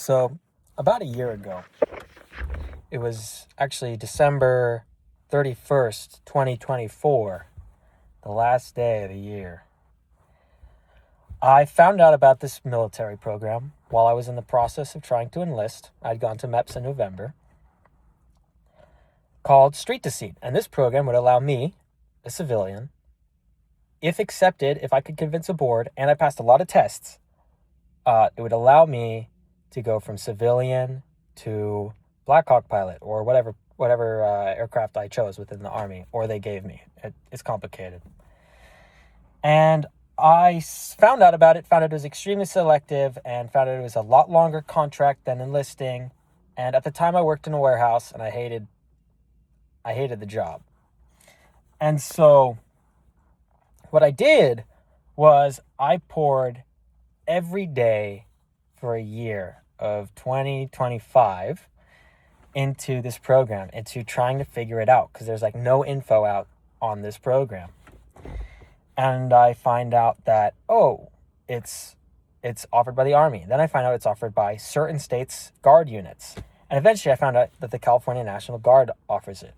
So, about a year ago, it was actually December 31st, 2024, the last day of the year. I found out about this military program while I was in the process of trying to enlist. I'd gone to MEPS in November, called Street Deceit. And this program would allow me, a civilian, if accepted, if I could convince a board, and I passed a lot of tests, it would allow me to go from civilian to Black Hawk pilot or whatever aircraft I chose within the Army or they gave me. It's complicated. And I found out about it, found out it was extremely selective, and found out it was a lot longer contract than enlisting. And at the time I worked in a warehouse, and I hated the job. And so what I did was I poured every day for a year of 2025 into this program, into trying to figure it out, because there's like no info out on this program. And I find out that, it's offered by the Army. Then I find out it's offered by certain states' Guard units. And eventually I found out that the California National Guard offers it.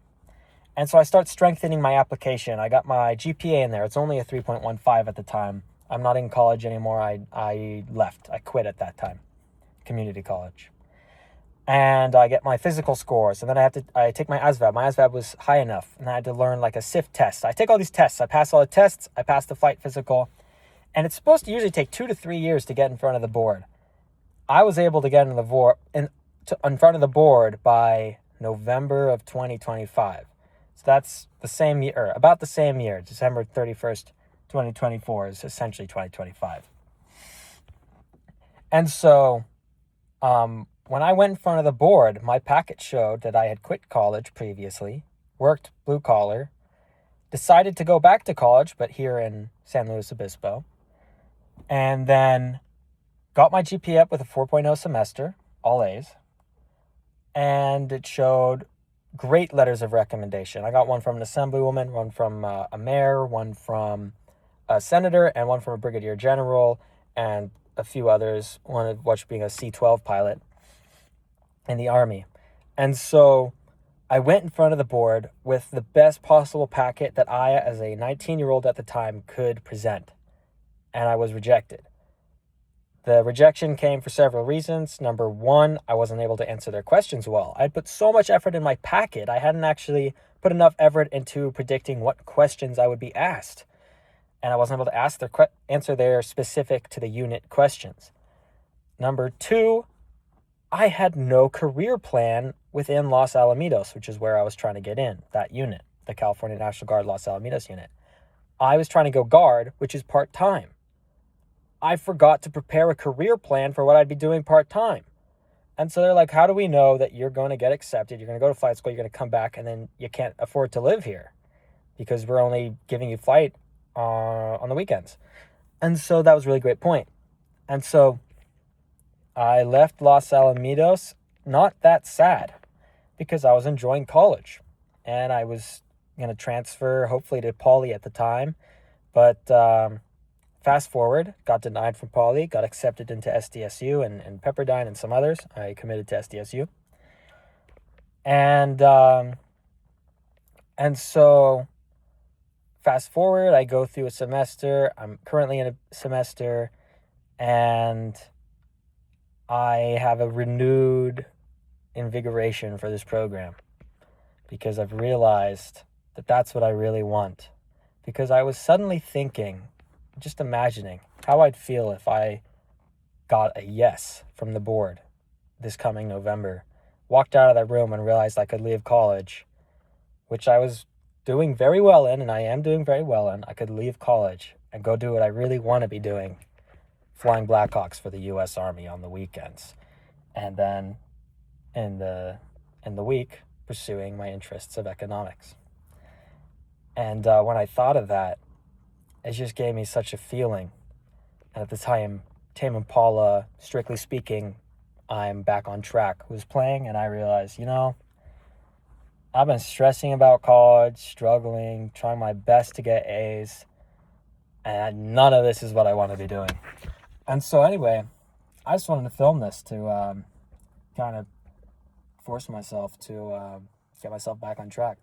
And so I start strengthening my application. I got my GPA in there. It's only a 3.15 at the time. I'm not in college anymore. I left. I quit at that time. Community college. And I get my physical scores. And then I take my ASVAB. My ASVAB was high enough. And I had to learn like a SIF test. I take all these tests. I pass all the tests. I pass the flight physical. And it's supposed to usually take 2 to 3 years to get in front of the board. I was able to get in front of the board by November of 2025. So that's the same year, about the same year. December 31st, 2024 is essentially 2025. And so when I went in front of the board, my packet showed that I had quit college previously, worked blue collar, decided to go back to college, but here in San Luis Obispo, and then got my GPA up with a 4.0 semester, all A's, and it showed great letters of recommendation. I got one from an assemblywoman, one from a mayor, one from a senator, and one from a brigadier general, and a few others, one of which being a C-12 pilot in the Army. And so I went in front of the board with the best possible packet that I, as a 19-year-old at the time, could present. And I was rejected. The rejection came for several reasons. Number one, I wasn't able to answer their questions well. I'd put so much effort in my packet, I hadn't actually put enough effort into predicting what questions I would be asked. And I wasn't able to answer their specific to the unit questions. Number two, I had no career plan within Los Alamitos, which is where I was trying to get in, that unit, the California National Guard Los Alamitos unit. I was trying to go guard, which is part-time. I forgot to prepare a career plan for what I'd be doing part-time. And so they're like, how do we know that you're going to get accepted? You're going to go to flight school, you're going to come back, and then you can't afford to live here because we're only giving you flight on the weekends. And so that was a really great point. And so I left Los Alamitos, not that sad, because I was enjoying college. And I was going to transfer, hopefully, to Poly at the time. But fast forward, got denied from Poly, got accepted into SDSU and Pepperdine and some others. I committed to SDSU. And so fast forward, I go through a semester. I'm currently in a semester, and I have a renewed invigoration for this program because I've realized that that's what I really want. Because I was suddenly thinking, just imagining how I'd feel if I got a yes from the board this coming November, walked out of that room and realized I could leave college, which I was doing very well in, and I am doing very well in. I could leave college and go do what I really want to be doing, flying Blackhawks for the U.S. Army on the weekends, and then in the week pursuing my interests of economics. And when I thought of that, it just gave me such a feeling. And at the time, Tame Impala, strictly speaking, I'm back on track, was playing, and I realized, I've been stressing about college, struggling, trying my best to get A's, and none of this is what I want to be doing. And so anyway, I just wanted to film this to kind of force myself to get myself back on track.